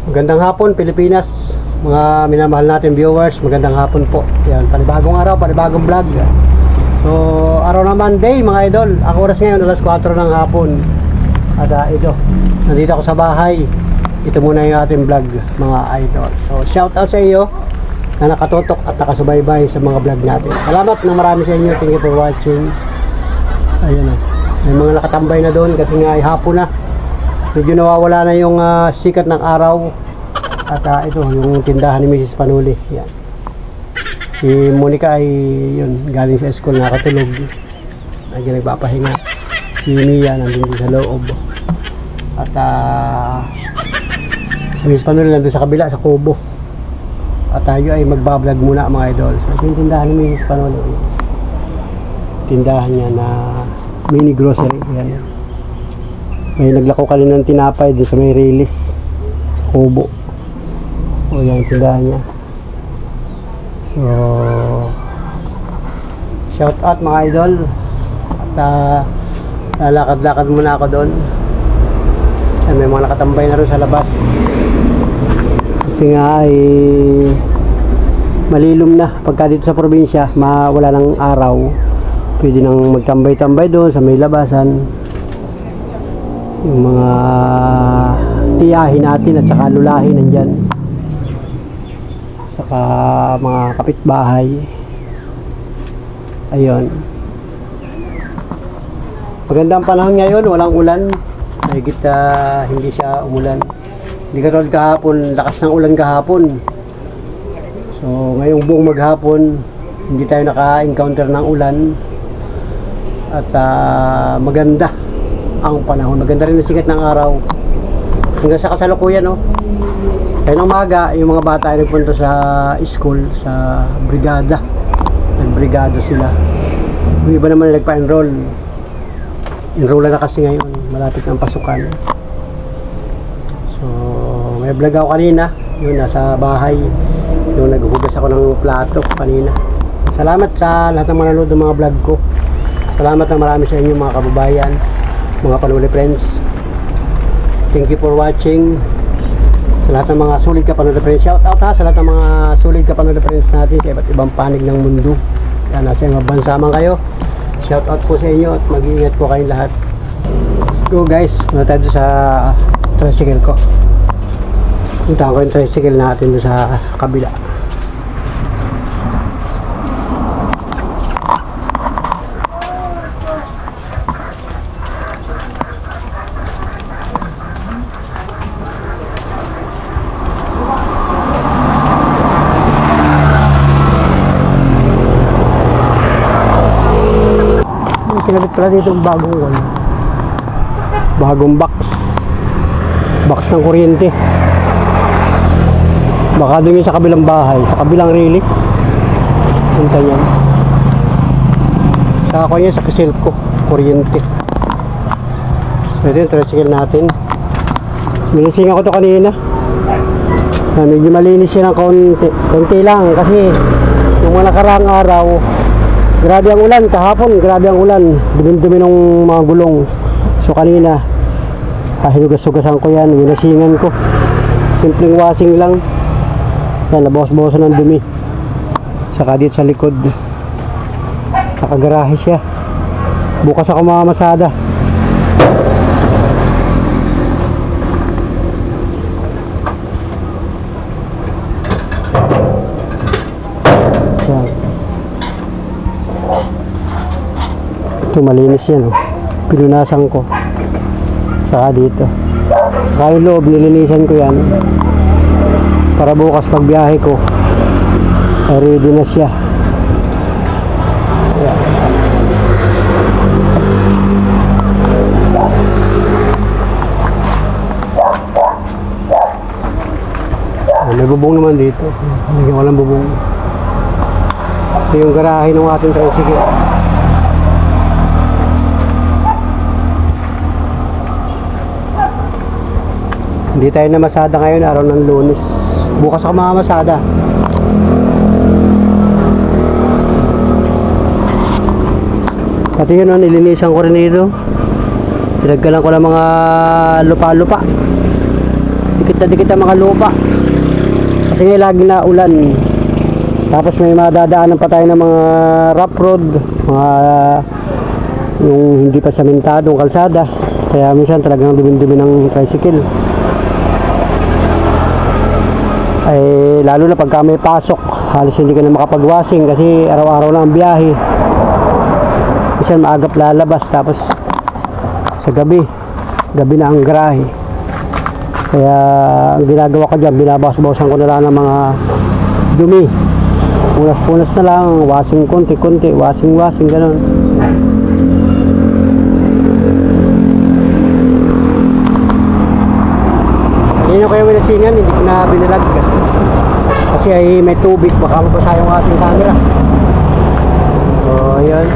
Magandang hapon Pilipinas, mga minamahal natin viewers, magandang hapon po. Yan, panibagong araw, panibagong vlog. So, araw na Monday mga idol. Ang oras ngayon, alas 4 ng hapon. At ito, nandito ako sa bahay. Ito muna yung ating vlog mga idol. So, shout out sa iyo na nakatutok at nakasubaybay sa mga vlog natin. Salamat na marami sa inyo. Thank you for watching. Ayun o, may mga nakatambay na doon kasi nga ay hapon na. Medyo nawawala na yung sikat ng araw. At ito yung tindahan ni Mrs. Panuli. Yan. Si Monica ay yun, galing sa school, nakatulog. Nandiyan nagpapahinga. Si Mia nandun sa loob. At si Mrs. Panuli nandun sa kabila, sa kubo. At tayo ay magbablog muna mga idol. So ito yung tindahan ni Mrs. Panuli. Tindahan niya na mini grocery. Yan. May naglako kanina ng tinapay doon sa may release sa kubo. O yan, tindahan niya. So shout out mga idol. At lalakad-lakad muna ako doon. May mga nakatambay na rin sa labas. Kasi nga ay malilom na. Pagka dito sa probinsya, wala ng araw. Pwede nang magtambay-tambay doon sa may labasan. Yung mga tiyahin natin at saka lulahin nandyan, saka mga kapitbahay. Ayun, magandang panahon ngayon, walang ulan. Mahigit hindi siya umulan. Hindi katulad kahapon, lakas ng ulan kahapon. So ngayong buong maghapon hindi tayo naka-encounter ng ulan. At maganda ang panahon, maganda rin ang sikat ng araw hanggang sa kasalukuyan, no? Kaya ng umaga, yung mga bata ay nagpunta sa school, sa brigada. Nagbrigada sila. Yung iba naman nagpa-enroll. Enroll na kasi ngayon, malapit ng pasukan. So may vlog ako kanina, yun, nasa bahay, yung naghuhugas ako ng plato kanina. Salamat sa lahat ng manonood ng mga vlog ko. Salamat na marami sa inyo mga kababayan, mga Panuli friends. Thank you for watching. Sa lahat ng mga sulit ka Panuli friends, shout out sa lahat ng mga sulit ka Panuli friends natin sa iba't ibang panig ng mundo. Yan, nasa ibang bansa man kayo, shout out po sa inyo at mag-iingat po kayong lahat. Let's go guys, muna tayo sa tricycle ko. Punta ko yung tricycle natin doon sa kabila. Kinabit pala dito ang bagong box ng kuryente. Baka doon yung sa kabilang bahay, sa kabilang release. Punta yan sa ako yan, sa kisil ko kuryente. So ito yung tricycle natin. Minisingan ko to kanina. Medyo malinis yan ng konti lang kasi yung mga nakaraang araw grabe ang ulan, kahapon grabe ang ulan, dumi-dumi ng mga gulong. So kanina hinugas-hugasan ko yan, winasingan ko, simpleng washing lang yan, nabawas-bawasan ng dumi. Saka dito sa likod, saka garahe siya, bukas ako mamamasada. Ito malinis yan, oh. Pinunasan ko. Saka dito, saka yung loob nilinisan ko yan para bukas pag biyahe ko ay ready na siya. May bubong naman dito, hindi ko walang bubong. Ito yung garahe ng ating tricycle. Hindi tayo namasada ngayon, araw ng Lunes. Bukas ako mamamasada. Pati yun, nilinisan ko rin dito. Pinagkalan ko ng mga lupa-lupa. dikit na dikit ang mga lupa. Kasi ngayon lagi na ulan. Tapos may madadaanan pa tayo ng mga rough road, mga yung hindi pa samentadong kalsada. Kaya minsan talagang dumi-dumi ng tricycle. Ay lalo na pagka may pasok, halos hindi ka na makapag-washing kasi araw-araw na ang biyahe. Minsan maagap lalabas, tapos sa gabi na ang garahe. Kaya ang ginagawa ko dyan, binabawas-bawasan ko na lang ng mga dumi. Punas-punas na lang, washing konti-konti, washing ganun. Yun yung kaya winasingan, hindi ko na binalag kasi ay may tubig, baka mabasa yung ating camera. So ayan,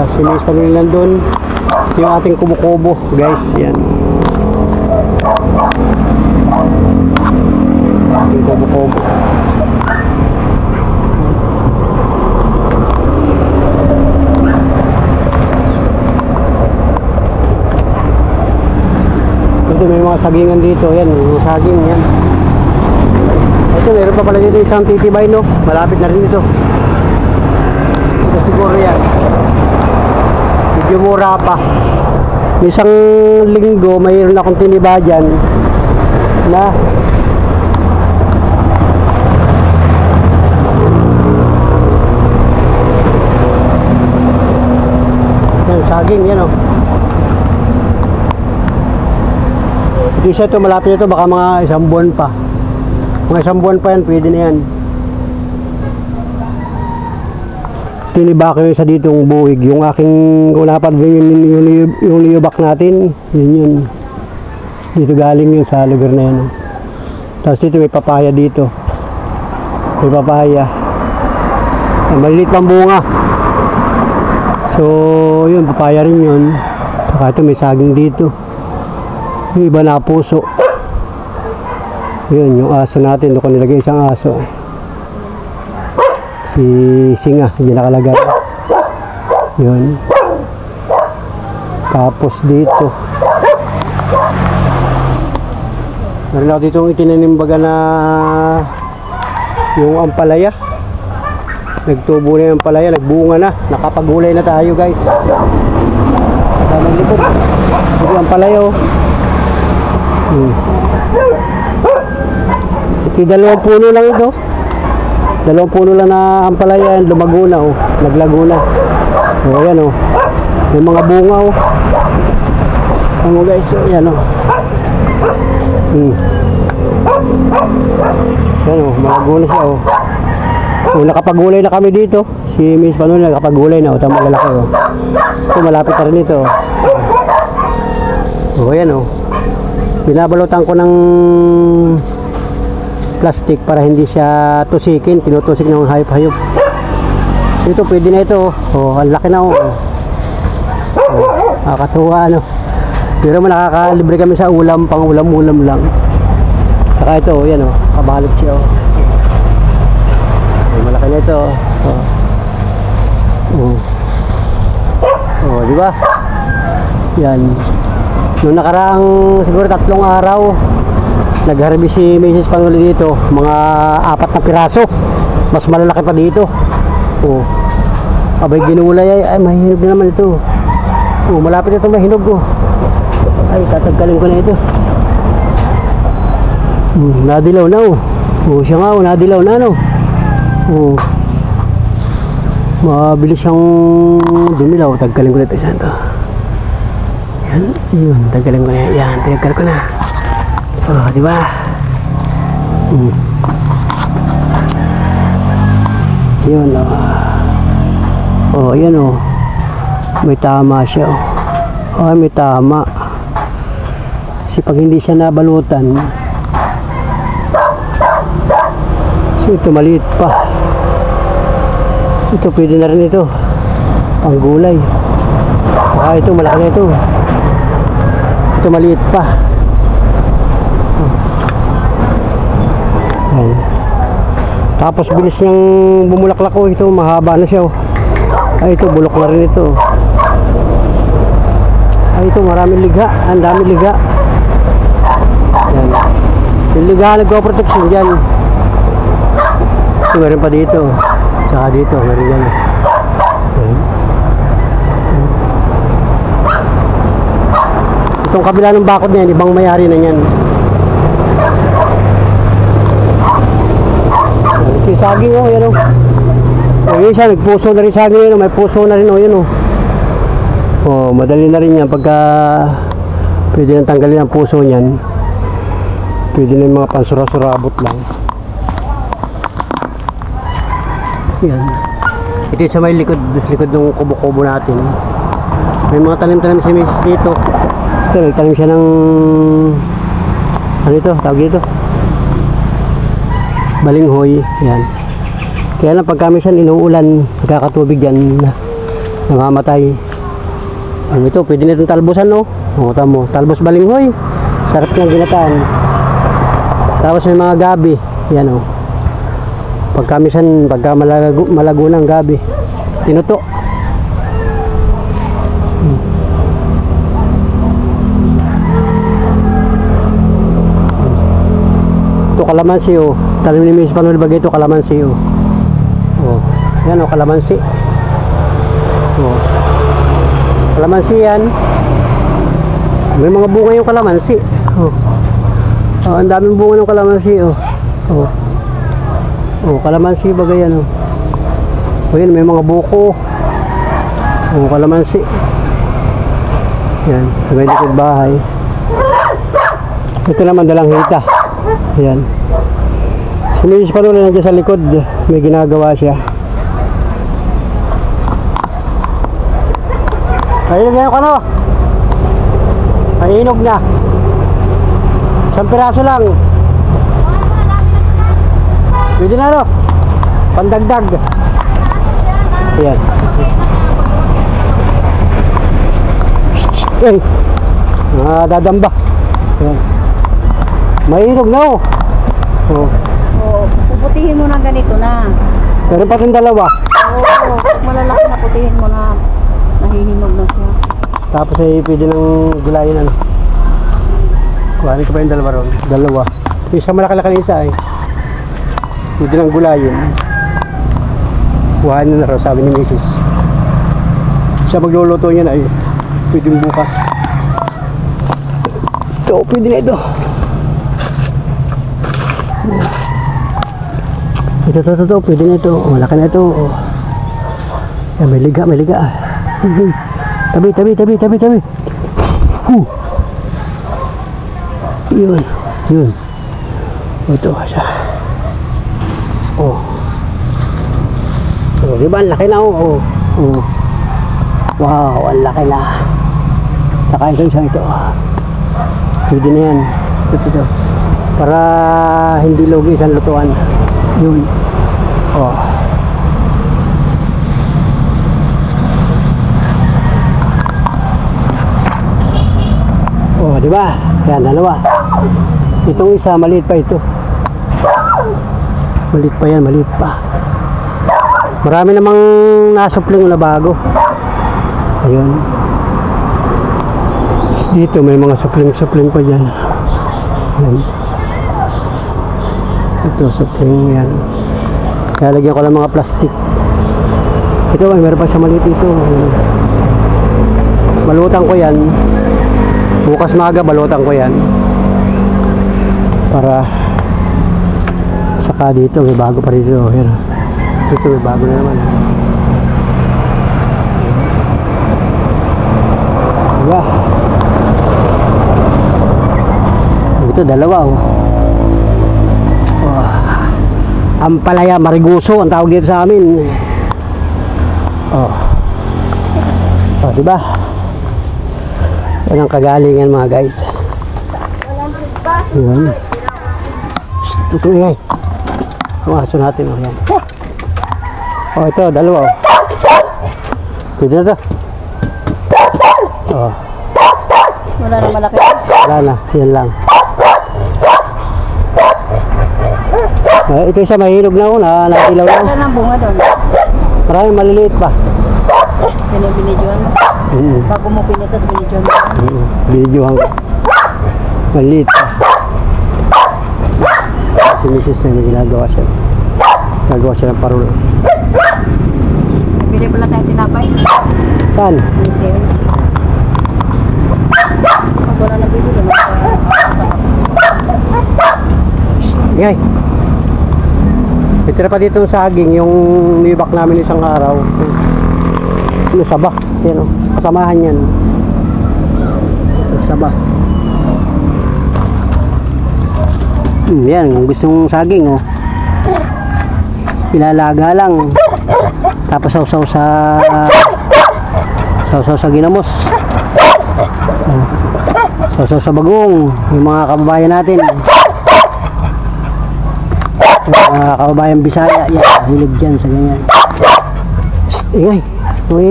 sinis pa nila nandun. Ito yung ating kubo-kubo guys, yan ating kubo-kubo. Ito may mga sagingan dito, yan mga saging yan. Ito meron pa pala dito isang titibay, no, malapit na rin ito. Ito siguro yan, medyo mura pa. Isang linggo mayroon akong tiniba dyan na yan, saging yan, oh. Ito isa ito, malapit ito, baka mga isang buwan pa. Mga isang buwan pa yan, pwede na yan. Tiniba ko yung isa ditong buwig, yung aking kunapad yung niyubak natin, yun. Dito galing yun sa lugar na yan. Tapos dito may papaya dito. May papaya. Maliliit lang bunga. So, yun, papaya rin yun. Saka ito may saging dito. Yung iba na puso. Yun, yung aso natin, doon ko nilagay isang aso. Si Singa, hindi nakalagay. Yun. Tapos dito meron ako dito itinanimbaga na yung ampalaya. Nagtubo na yung ampalaya, nagbunga na, nakapagulay na tayo guys. Daming likod. Ito yung ampalaya, oh. Ito dalawang puno lang ito. Dalawang puno lang na ampalaya, lumago na, oh. Naglago na. O yan, oh. May mga bunga, oh. Ano guys, oh, yan, oh. Yan, oh, malago na siya, oh. Oh, nakapagulay na kami dito. Si Miss Panuel nakapagulay na, oh. Ito malalaki, oh. Ito malapit na rin ito, oh. Oh, yan, oh. Binabalutan ko ng plastic para hindi siya tusikin, tinutusik ng hayop-hayop. Ito pwede na ito, oh, ang laki na, oh. Nakakatuwa, ano. Pero man nakakalibre kami sa ulam, pang ulam-ulam lang. Saka ito, yan, oh, kabalot siya, oh. Ay, malaki na ito, oh. Oh, di ba? Yan. Noong nakaraang siguro 3 araw, nag-harvest si Mrs. Pangulo dito, mga 4 na piraso. Mas malalaki pa dito. Oh. Abay ginulay ay mahinog na naman ito. Oh, malapit ito mahinog, oh. Ay, tatagkalin ko na ito. Nadilaw na, oh. Oh, siya nga, oh, nadilaw na, no. Oh. Mabilis siyang dumilaw. Tagkalin ko na ito, saan to? Yan, yun, tagkalin ko na yan. Yan, tagkal ko na. Oh, di ba? Yun, oh. Oh, yan, oh. May tama siya, oh. Oh, may tama. Kasi pag hindi siya nabalutan, so ito maliit pa. Ito pwede na rin ito, pang gulay. Saka ito malaki na ito. Ito maliit pa. Ayan. Tapos bilis niyang bumulaklak, ko. Ito mahaba na siya, oh. Ay, ito bulok na rin ito. Ay, ito, maraming liga. Ang daming liga. Yan. Yung liga, nagpo-protection dyan. Ito, meron pa dito. Saka dito, meron dyan. Yan. Itong kabila ng bakod na yan, ibang may-ari na yan. Ito yung saging, oh, yan, oh. Yung isa, may puso na rin saging yun, oh. May puso na rin, oh, yun, oh. Oh, madali na rin yan pagka pwede nang tanggalin ang puso niyan. Pwede na yung mga pansura-surabot lang. Yan. Ito yung sa may likod ng kubo-kubo natin. May mga tanim-tanim si Mrs. dito. Ito, nagtanim siya ng ano ito, tawag dito, balinghoy. Yan. Kaya lang pagka minsan inuulan, pagkakatubig dyan, namamatay. Ano ito, pwede na itong talbusan, no? O, tamo, talbos balinghoy. Sarap niyang ginataan. Tapos may mga gabi. Yan, o. Pagka malago ng gabi, tinuto. Ito, kalamansi, o. Talim ni Miss Panuel Bagay ito, kalamansi, o. O, yan, o, kalamansi. O. Kalamansi yan. May mga bunga yung kalamansi. Oh. Oh, ang daming bunga ng kalamansi. Oh. Oh. Oh, kalamansi bagay yan. Oh. Oh, yan, may mga buko. Oh, kalamansi. Yan, may likod bahay. Ito naman dalang hita. Yan. Si Mrs. Panuel nandiyan sa likod. May ginagawa siya. Ayun na yung ano. Ay, hinog na. Isang piraso lang. Pwede na, no? Pandagdag. Ayan. Ay, dadamba. Ayan. May hinog na, oh. Oh. Oo, puputihin mo na ganito na. Pero pati dalawa. Oo, pag malalaki na putihin mo na. Nahihinog na siya. Tapos ay pwede nang gulayin, ano. Kuhanin ko pa yung dalawa ron. Dalawa. Isang malaki-laki na isa, eh. Pwede nang gulayin. Kuhanin na rin, sabi ni Mrs. Siya magluluto niya na, eh. Pwede bukas. Ito, pwede na ito. Ito, pwede na ito. Malaki na ito. Yan, may liga. Tabi. Yun. Ito siya. Oh. Oh, di ba? Ang laki na, oh. Oh. Wow, ang laki na. Tsaka ito isang ito. Pwede na yan. Ito. Para hindi lugi isang lutuan. Yun. Oh. Oh, di ba? Yan, dalawa. Itong isa, maliit pa ito. Maliit pa yan, maliit pa. Marami namang nasupling na bago. Ayun. Dito may mga supling pa dyan. Yan. Ito, supling yan. Kaya lagyan ko lang mga plastic. Ito, ay meron pa sa maliit ito. Balutan ko yan. Bukas maaga, balutan ko yan. Para saka dito, may bago pa dito. Yan. Dito may bago na naman. Diba? Ito, dalawa, oh. Oh. Ampalaya Mariguso ang tawag dito sa amin. Oh. Oh, diba? Yan ang kagalingan, mga guys. Yan. Ito ngay. Aso natin, oh. Yan. Oh, ito, dalawa, oh. Pwede na ito. Oh. Wala na malaki. Wala na, yan lang. Ito isa mahinog na, oh, nailaw lang. Wala nang bunga doon. Maraming maliliit pa. Binibinidyoan mo. Bago mo pinitas, binidyo mo. Binidyohan ko. Maliit pa. Si Mrs. na may ginagawa siya. Ginagawa siya ng parol. Bili pala tayong tinapay. Saan? Pag wala na bili, naman Ingay. May tira pa dito sa saging, yung nibak namin isang araw. Ano, saba. Yan o. Kasamahan yan. Saba. Yan, kung gustong saging o. Pilalaga lang. Tapos sausaw sa ginamos. Sausaw sa bagong. Yung mga kababayan natin. Mga kababayan Bisaya, yan, hilig dyan sa ganyan. Ingay,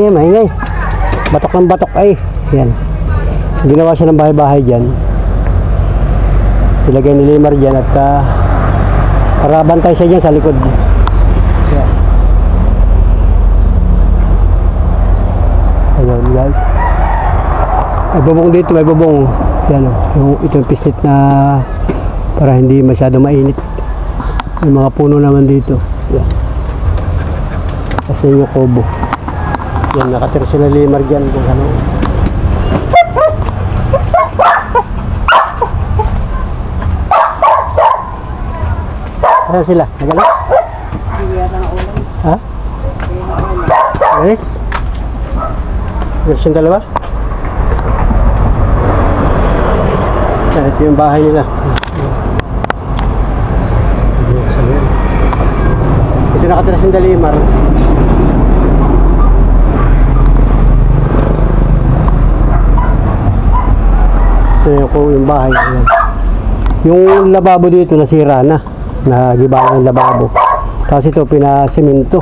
maingay. Batok ng batok ay. Yan. Ginawa siya ng bahay-bahay dyan. Ilagay ni Limar dyan at para bantay siya dyan sa likod. Yan. Ayun guys. May bubong dito, may bubong. Yan o, ito yung pislit na para hindi masyado mainit. May mga puno naman dito. Yan. Kasi yung kubo. Yan, nakatira sila Limar dyan. Kung ano. Ayan sila? Nagala? Ha? Alis? Version dalawa? Ito yung bahay nila. Ito nakatira si Limar. Ito yung bahay. Yung lababo dito nasira na. Nagiba yung lababo. Kasi ito pinasiminto.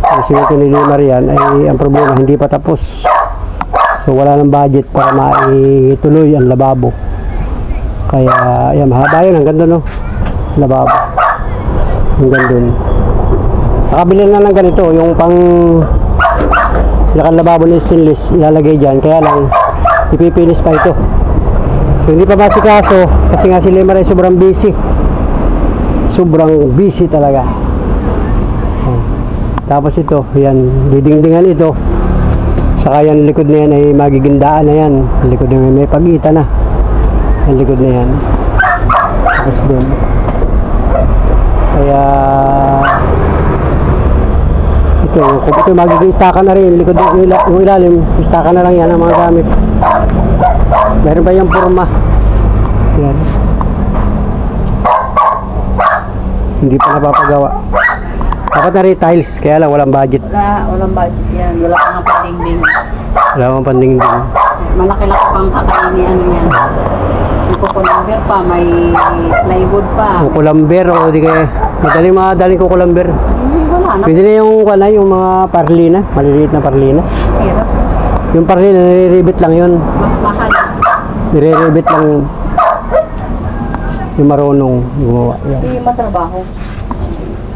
Ang siminto ni Limar yan ay ang problema hindi pa tapos. So wala ng budget para maituloy ang lababo. Kaya yan, mahaba yun hanggang doon, no? Lababo. Hanggang doon. Nakabili na ng ganito, yung pang lakang lababo ni stainless ilalagay dyan. Kaya lang ipipinis pa ito. So hindi pa masikaso kasi nga si Limar ay sobrang busy. Sobrang busy talaga. Tapos ito, yan, didingdingan ito. Saka yan, likod na yan ay magigindaan na yan. Likod na may pagitan na. Ang likod na yan. Tapos doon. Kaya ito magiging istaka na rin. Likod yung ilalim, istaka na lang yan ang mga gamit. Meron pa yung forma. Yan. Hindi pa napapagawa. Dapat na rin tiles, kaya lang walang budget. Walang budget yan. Wala pa nga pandingding. Wala pang pandingding. Malaki-laki pang kakaini ano yan. May kukulamber pa, may plywood pa. Kukulamber o di kaya madaling kukulamber. Wala na. Pwede na yung mga parlina, maliliit na parlina. Hirap. Yung parlina, nire-ribbit lang yun. Mas mahal. Nire-ribbit lang yung marunong gumawa. Yan. Hindi matrabaho.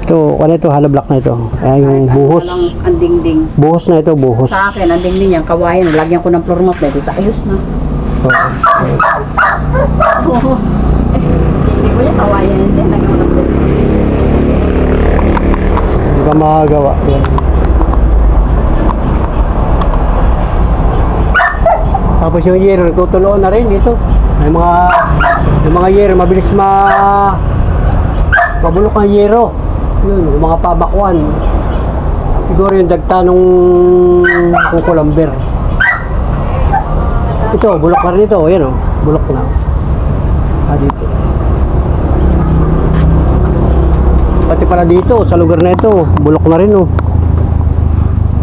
Ito, ano ito, hollow block na ito. Ay, yung buhos. Ang dingding. Buhos na ito, buhos. Sa akin, ang dingding yan, kawayan. Lagyan ko ng floor mat. Dito, ayos na. Hindi ko yan, kawayan yan. Lagyan ko ng floor mat. Hindi ka makagawa. Yan. Tapos yung yero, nagtutuloan na rin dito. May mga yero, mabilis mabulok ang yero. Yun, yung mga pabakwan. Siguro yung dagta nung kukulamber. Ito, bulok na rin ito. Ayan o, bulok na. Dito. Pati pala dito, sa lugar na ito, bulok na rin o.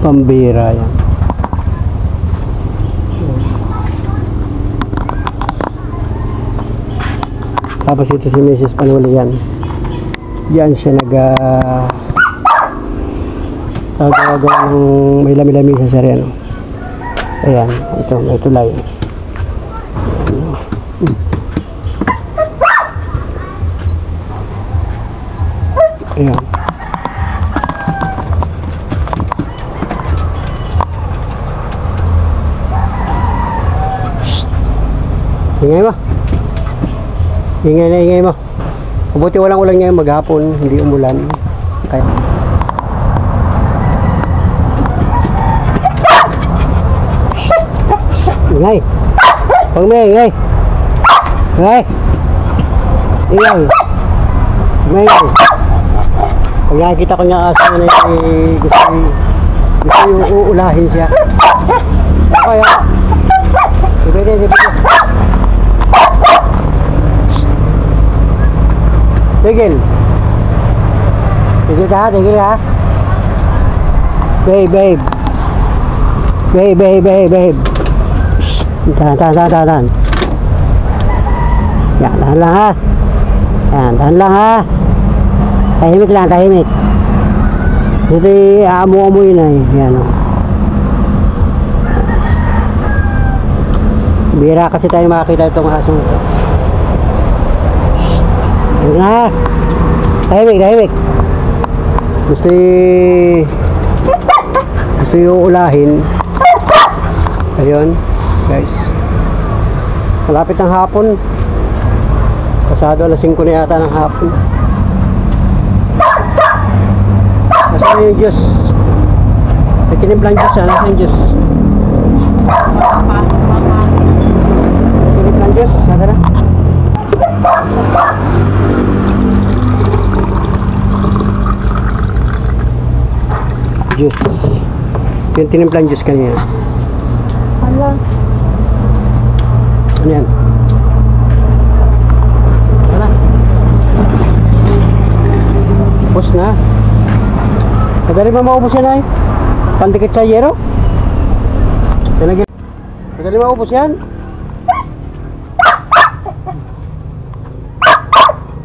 Pambira yan. Tapos ito si Mrs. Panuli yan. Diyan siya nagagawa ng may lami-lami sa sereno. Ayan, ito, may tulay. Ayan. Ingay mo. Ingay na ingay mo. Mabuti walang ulan ngayon maghapon, hindi umulan. Kaya. Ingay. Huwag mo ingay. Ingay. Ingay. Ingay. Pag nakikita ko niya aso na gusto yung uulahin siya. Ako, ako. Sipite. Tigil. Tigil ka. Babe. Tahan. Yan, tahan lang ha. Yan, tahan lang ha. Tahimik. Dito aamu-amuin na eh. Yan o. Bira kasi tayo makakita itong asong ito. Yan na ha. Tahimik. Gusto yung ulahin. Ayun, guys. Malapit ng hapon. Pasado alas 5 na yata ng hapon. Nasaan yung Diyos? May tinimplang Diyos yan. Nasaan yung Diyos? Tinimplang Diyos? Nasaan na? Diyos. Yung tinimplang Diyos kanina. Hala. Ano yan? Wala. Ubus na. Madali ba maubos yan ay? Pandikit sa yero? Madali maubos yan?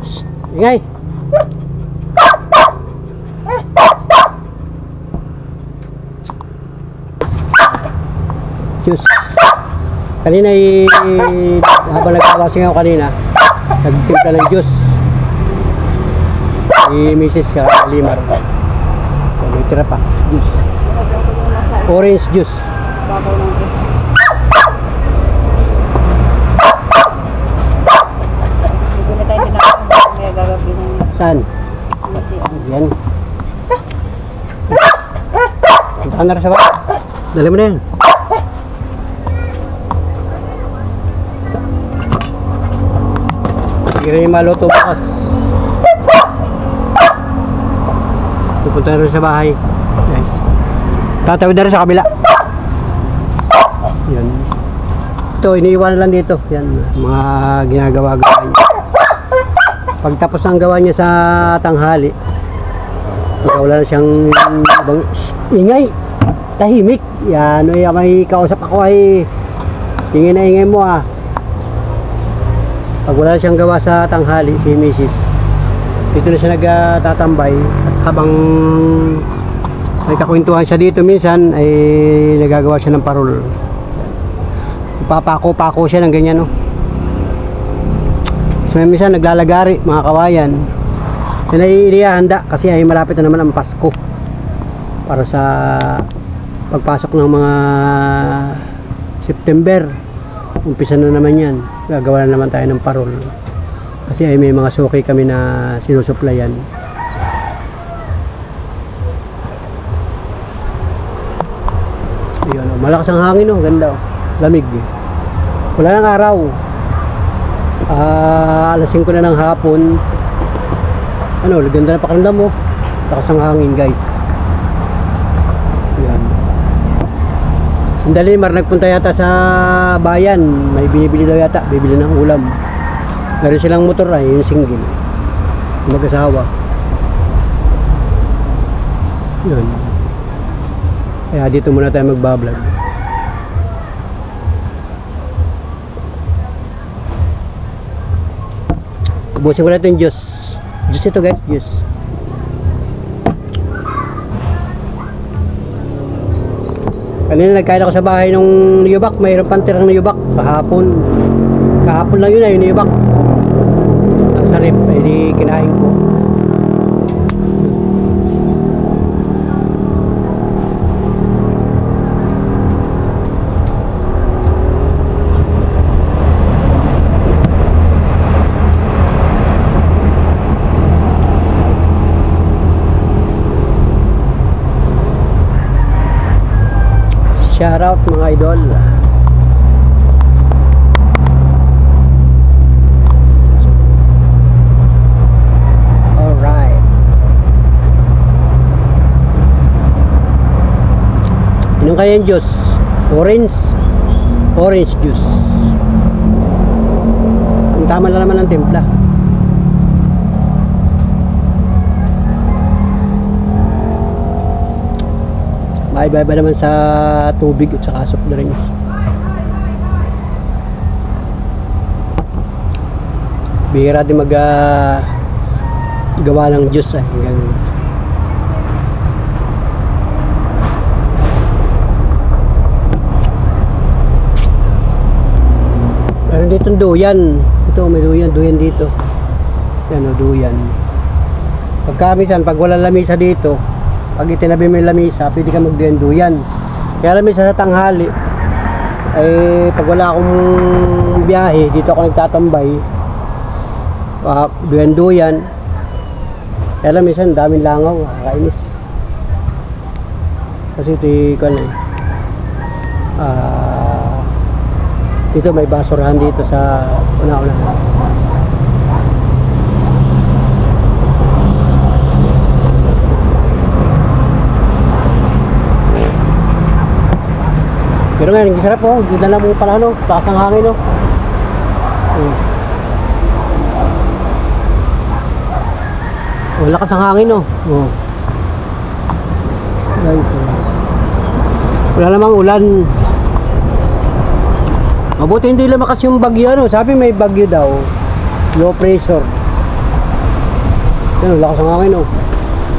Shhh! Ingay! Diyos! Kanina habang nagkawasing ako kanina, nagtimpla ng Diyos. Si Mrs. Limar. May tira pa. Juice. Orange juice. Babaw ng juice. Hindi na tayo pinakasin. Kaya gagawin ng Saan? Yan. Punta ka na rin sa baka. Dali mo na yan. Sige rin yung maluto bukas. Pupunta na rin sa bahay. Guys. Tatawid na rin sa kabila. Yan. Ito, iniiwan lang dito. Yan. Mga ginagawa-gawa niya. Pagtapos ng gawa niya sa tanghali, pagka wala na siyang ingay. Tahimik. Yan. May kausap ako ay ingay na ingay mo ah. Pag wala na siyang gawa sa tanghali, si Mrs. Dito na siya nagtatambay at habang may kakwentuhan siya dito minsan ay nagagawa siya ng parol. Papako-pako siya ng ganyan no. So minsan naglalagari mga kawayan. Yan ay inihahanda kasi ay malapit na naman ang Pasko. Para sa pagpasok ng mga September. Umpisa na naman yan. Gagawa na naman tayo ng parol. Kasi ay may mga suki kami na sinusuplayan. Ayun, malakas ang hangin oh, ganda oh. Lamig. Wala nang araw. Alas 5 na ng hapon. Ano, ganda na pakiramdam mo. Lakas ang hangin, guys. Ayan. Sandali, nagpunta yata sa bayan. May binibili daw yata, bibili ng ulam. Meron silang motor ay yung single. Mag-asawa. Yun. Kaya dito muna tayo magbablog. Ubusin ko na ito yung juice. Juice ito guys, juice. Kanina nagkain ako sa bahay ng niyubak. Mayroon pang tirang niyubak. Kahapon lang yun yung niyubak. Nasa rip, ay di kinain ko. shout out mga idol. Alright. Inom kayo yung juice. Orange juice. Ang tama na naman ng timpla. Iba-iba naman sa tubig at saka soft drinks. Bihira din gawa ng juice ganun. Meron dito duyan. Ito may duyan dito. Yan o, duyan. Pagkamisan, pag walang lamisa dito, pag itinabi mo yung lamisa, pwede ka magduyan-duyan. Kaya lamisa sa tanghali, pag wala akong biyahe, dito ako nagtatambay, duyan-duyan. Kaya lamisa, daming langaw, kainis. Kasi ito dito may basurahan dito sa una-una. Pero ngayon, ang sarap oh, dito na mo pala taas ng hangin lakas ang hangin guys, wala namang ulan. Mabuti hindi lumakas yung bagyo sabi may bagyo daw, low pressure. Yan, lakas ang hangin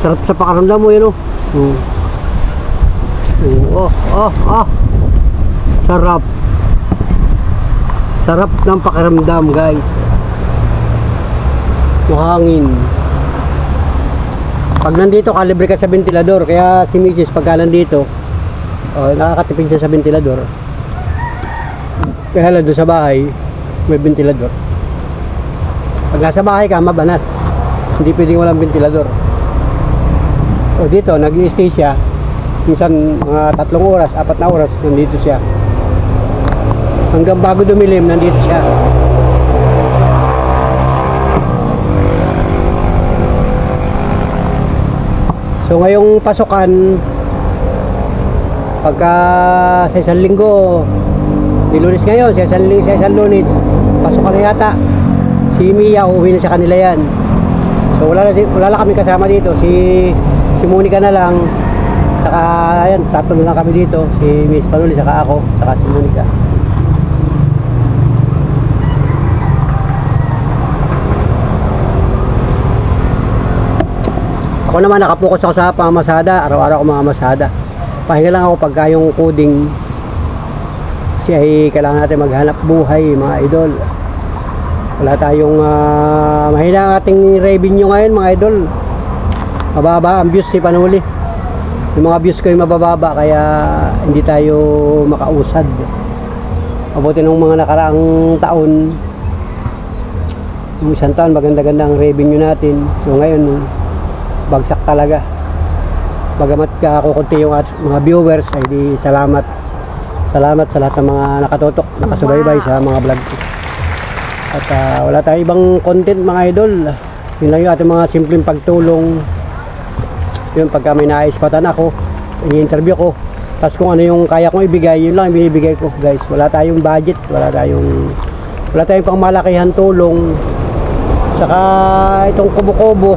sarap sa pakaramdam mo yun sarap ng pakiramdam guys, mahangin. Pag nandito kalibre ka sa ventilador, kaya si Mrs. pagka nandito nakakatipid siya sa ventilador, kaya lang doon sa bahay may ventilador. Pag nasa bahay ka mabanas, hindi pwedeng walang ventilador. Dito nag-i-stay siya minsan mga 3 oras, 4 na oras nandito siya. Hanggang bago dumilim, nandito siya. So ngayong pasukan, pagka sa isang linggo, di Lunes ngayon, sa isang Lunes, pasukan na yata. Si Mia, uuwi na sa kanila yan. So wala na kami kasama dito. Si Monica na lang. Saka, ayan, 3 na lang kami dito. Si Miss Panuli, saka ako, saka si Monica. Ako naman nakapokus ako sa pamamasada, araw-araw ako mamamasada. Pahinga lang ako pagka yung coding, kasi ay kailangan natin maghanap buhay mga idol. Wala tayong mahina ang ating revenue ngayon mga idol. Mababa ang views si Panuli. Yung mga views ko ay mabababa, kaya hindi tayo makausad. Mabuti nung mga nakaraang taon, yung isang taon maganda-ganda ang revenue natin. So ngayon bagsak talaga. Bagamat kukunti yung mga viewers, ay di salamat sa lahat ng mga nakatutok, nakasubaybay sa mga vlog ko. At wala tayong ibang content mga idol. Yun lang yung ating mga simpleng pagtulong. Yun, pagka may naispatan ako, ini-interview ko, tapos kung ano yung kaya kong ibigay, yun lang yung binibigay ko guys. Wala tayong budget, wala tayong pangmalakihan tulong. Saka itong kubo-kubo,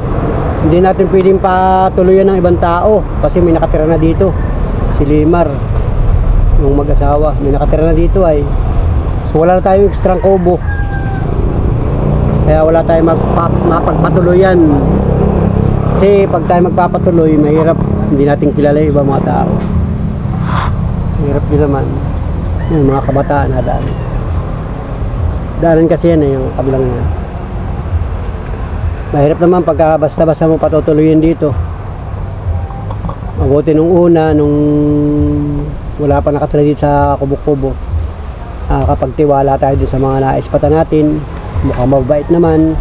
hindi natin pwedeng patuluyan ng ibang tao kasi may nakatira na dito, si Limar, yung mag-asawa, may nakatira na dito ay. So wala na tayong extra kubo, kaya wala tayong mapagpatuluyan. Kasi pag tayo magpapatuloy, mahirap, hindi natin kilala yung ibang mga tao. Mahirap din naman yung mga kabataan na daanan kasi yan yung kabilang yan. Mahirap naman pagka basta-basta mo patutuloyin dito. Mabuti nung una, nung wala pa nakatira dito sa kubo-kubo, kapag tiwala tayo dito sa mga naispatan natin, mukhang mabait naman,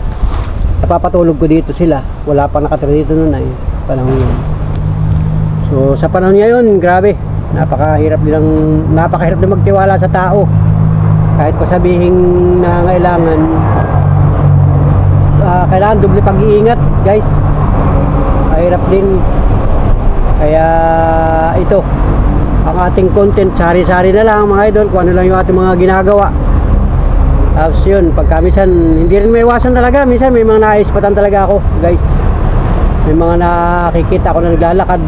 napapatulog ko dito sila. Wala pa nakatira dito nun ay panahon yun. So sa panahon ngayon, grabe, napakahirap din magtiwala sa tao. Kahit pa sabihin na kailangan doble pag-iingat, guys. Mahirap din. Kaya ito, ang ating content, sari-sari na lang mga idol, kung ano lang yung ating mga ginagawa. Tapos yun, pagka minsan, hindi rin may iwasan talaga. Minsan may mga naispatan talaga ako, guys. May mga nakikita ako na naglalakad.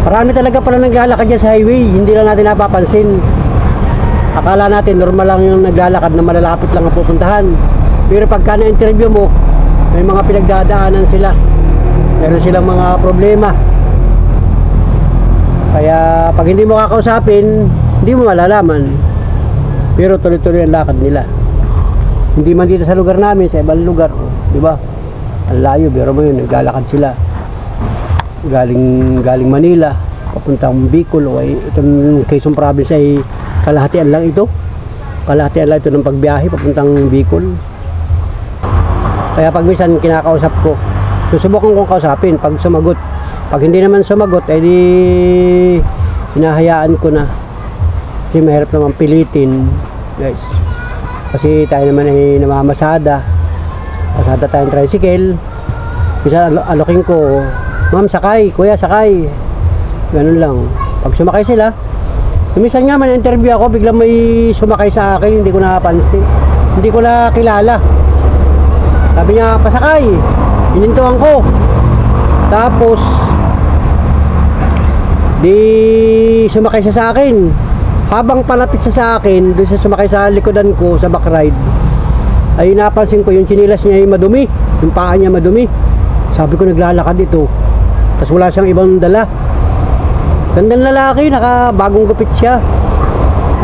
Marami talaga pala naglalakad dyan sa highway, hindi lang natin napapansin. Akala natin normal lang yung naglalakad na malalapit lang ang pupuntahan. Pero pagka na-interview mo, may mga pinagdadaanan sila. Meron silang mga problema. Kaya pag hindi mo kakausapin, hindi mo malalaman. Pero tuloy-tuloy ang lakad nila. Hindi man dito sa lugar namin, sa ibang lugar, di ba? Ang layo, pero mo yun, naglalakad sila. Galing Manila, papuntang Bicol, o ay itong Quezon Province ay kalahatian lang ito. Kalahatian lang ito ng pagbiyahe papuntang Bicol. Kaya pag minsan kinakausap ko, susubukan kong kausapin pag sumagot. Pag hindi naman sumagot, ay di hinahayaan ko na. Kasi mahirap naman pilitin, guys. Kasi tayo naman ay namamasada. Masada tayong tricycle. Minsan alokin ko, ma'am sakay, kuya sakay. Ganun lang. Pag sumakay sila, minsan nga man interview ako, biglang may sumakay sa akin, hindi ko napansin. Hindi ko na kilala. Sabi niya, pasakay. Hinintuan ko. Tapos di sumakay siya sa akin. Habang palapit siya sa akin, doon siya sumakay sa likodan ko sa back ride, ay napansin ko yung chinilas niya ay madumi, yung paa niya madumi. Sabi ko, naglalakad ito, tapos wala siyang ibang dala. Gandang lalaki, nakabagong gupit siya.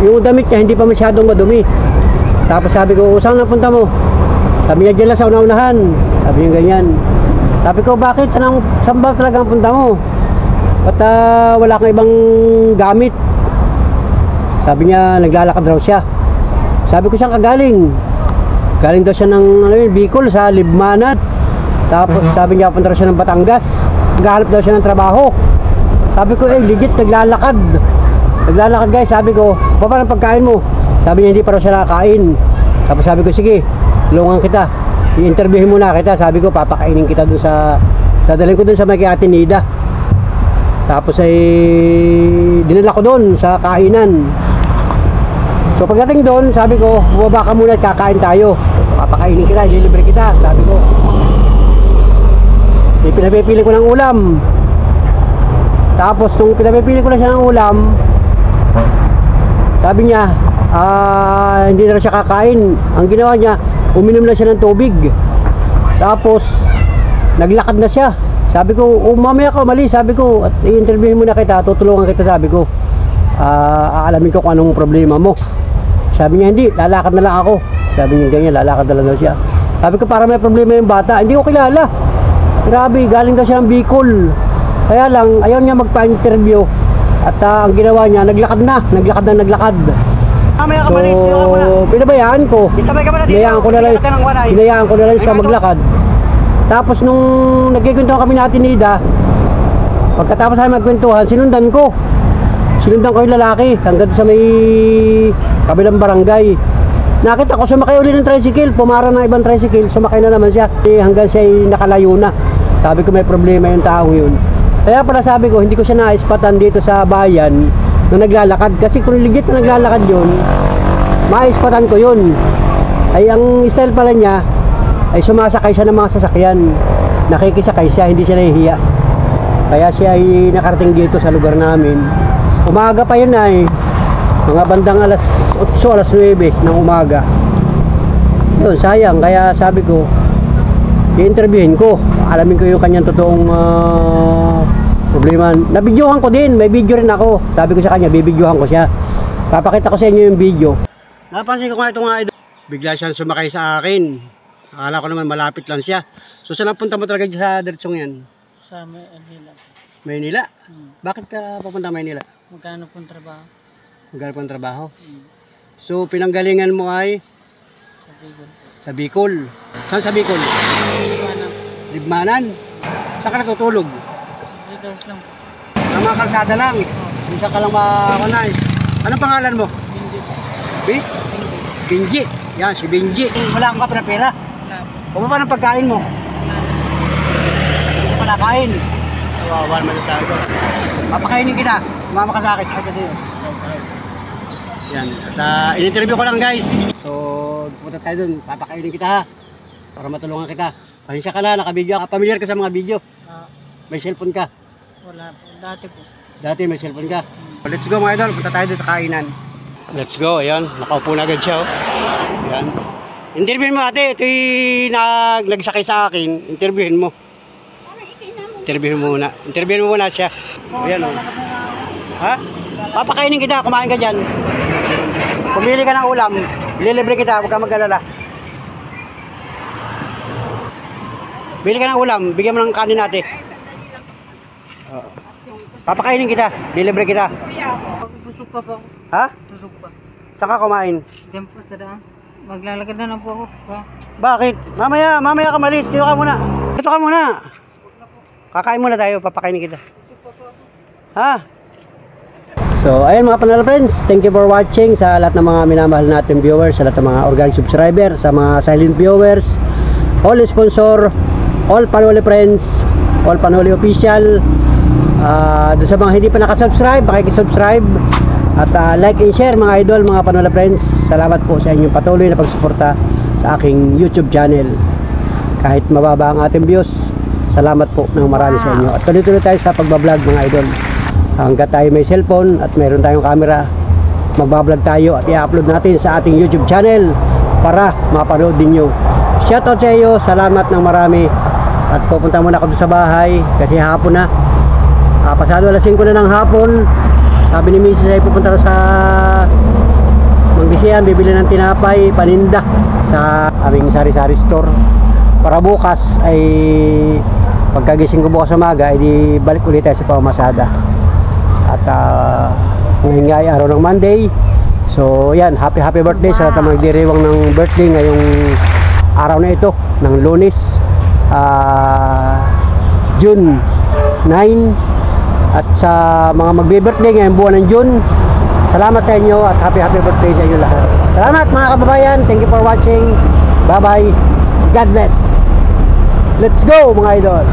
Yung damit niya hindi pa masyadong madumi. Tapos sabi ko, saan napunta mo? Sabi niya, dyan lang sa una-unahan. Sabi niya ganyan. Sabi ko, bakit? Saan ba talaga ang punta mo? At wala kang ibang gamit. Sabi niya, naglalakad raw siya. Sabi ko, saan ka galing? Galing daw siya ng Bicol, sa Libmanan. Tapos sabi niya, punta raw siya ng Batangas. Naghahanap daw siya ng trabaho. Sabi ko, legit, naglalakad. Naglalakad, guys. Sabi ko, paano ang pagkain mo? Sabi niya, hindi pa raw siya nakakain. Tapos sabi ko, sige, tulungan kita. I-interviewin muna kita. Sabi ko, papakainin kita dun sa, dadalhin ko dun sa may kay Ate Nida. Tapos ay dinala ko dun sa kainan. So pagdating doon, sabi ko, bumaba ka muna at kakain tayo. Papakainin kita, ililibre kita. Sabi ko, pinapipili ko ng ulam. Tapos nung pinapipili ko na siya ng ulam, sabi niya, hindi na siya kakain. Ang ginawa niya, uminom na siya ng tubig. Tapos naglakad na siya. Sabi ko, mamaya ka mali. Sabi ko, at i-interviewin mo na kita, tutulungan kita. Sabi ko, aalamin ko kung anong problema mo. Sabi niya, hindi, lalakad na lang ako. Sabi niya ganyan, lalakad na lang daw siya. Sabi ko, para may problema yung bata. Hindi ko kilala. Grabe, galing daw siya ng Bicol. Kaya lang, ayaw niya magpa-interview. At ang ginawa niya, naglakad. So, pinabayaan ko. Hinayaan ko na lang siya maglakad. Tapos nung nagkikwentuhan kami natin Nida, pagkatapos ay magkwentuhan, sinundan ko yung lalaki hanggang sa may kabilang barangay. Nakita ko sumakay uli ng tricycle, pumara ng ibang tricycle, sumakay na naman siya hanggang siya ay nakalayo na. Sabi ko, may problema yung taong yun. Kaya pala sabi ko, hindi ko siya naispatan dito sa bayan na naglalakad. Kasi kung legit na naglalakad yun, maispatan ko yun. Ay ang style pala niya ay sumasakay siya ng mga sasakyan. Nakikisakay siya, hindi siya nahihiya. Kaya siya ay nakarating dito sa lugar namin. Umaga pa yun ay mga bandang alas 8, alas 9 ng umaga. Yun, sayang. Kaya sabi ko, i-interviewin ko. Alamin ko yung kanyang totoong problema. Nabidyohan ko din, may video rin ako. Sabi ko sa kanya, bibidyohan ko siya. Papakita ko sa inyo yung video. Napansin ko nga ito nga, bigla siyang sumakay sa akin. Akala ko naman malapit lang siya. So saan punta mo talaga sa diretsong yan? Sa Maynila. Maynila? Bakit ka papunta Maynila? Magkano pong trabaho? Magkano pong trabaho? So pinanggalingan mo ay? Sa Bicol. Sa Bicol. Saan sa Bicol? Libmanan. Libmanan? Saan ka natutulog? Sa Sigaws lang po. Tama mga kalsada lang. Minsan ka lang makanay. Anong pangalan mo? Hindi. Bi? Binji. Yan, si Binji. Wala kang ka pera. Wala po. O pa ng pagkain mo? Wala. Hindi ka pa nakain. Kawawa naman yung tayo. Papakainin kita. Sumama ka sa akin. Sakit ka sa'yo. Yan. At in-interview ko lang guys. So, punta tayo dun. Papakainin kita ha. Para matulungan kita. Pahinsya ka na, nakabidyo ka. Familiar ka sa mga video. Ah, May cellphone ka. wala po. Dati po. Dati may cellphone ka. Let's go mga idol. Punta tayo dun sa kainan. Let's go. Ayan. Nakaupo na agad siya. Oh. Ayan. Interviewin mo ate. Ito'y nagsakay sa akin. Interviewin mo. Interviewin mo muna. Interviewin mo muna siya. Ayan o. Ha? Papakainin kita. Kumain ka dyan. Pumili ka ng ulam. Ililibre kita. Huwag ka mag-alala. Bili ka ng ulam. Bigyan mo ng kanin natin. Papakainin kita. Ililibre kita. Tusok pa po. Ha? Tusok pa. Saan ka kumain? Diyan po sa daan. Maglalagad na lang po ako. Bakit? Mamaya ka malis. Dito ka muna. Dito ka muna. Kakain muna tayo. Papakainin kita. Ha? So, ayun mga Panalo Friends. Thank you for watching sa lahat ng mga minamahal natin viewers, sa lahat ng mga organic subscriber, sa mga silent viewers, all sponsor, all Panalo Friends, all Panalo Official. Doon sa mga hindi pa nakasubscribe, pakikisubscribe. At like and share mga idol, mga Panalo Friends. Salamat po sa inyong patuloy na pagsuporta sa aking YouTube channel. Kahit mababa ang ating views, salamat po ng marami sa inyo. At tuloy-tuloy tayo sa pagbablog mga idol. Hanggat tayo may cellphone at mayroon tayong camera, magbablog tayo at i-upload natin sa ating YouTube channel para mapanood din nyo. Shoutout sa iyo, salamat ng marami. At pupunta muna ako sa bahay kasi hapon na. Pasado alas 5 na ng hapon. Sabi ni Mrs. ay pupunta sa Manggisian, bibili ng tinapay, paninda sa aming sari-sari store. Para bukas ay pagkagising ko bukas sa umaga, ay balik ulit tayo sa pamamasada. At ngayon nga ay araw ng Monday. So yan, happy birthday sa lahat ng nagdiriwang ng birthday ngayong araw na ito ng Lunes, June 9. At sa mga magbe-birthday ngayong buwan ng June, salamat sa inyo at happy birthday sa inyo lahat. Salamat mga kababayan, thank you for watching. Bye bye, God bless. Let's go mga idol.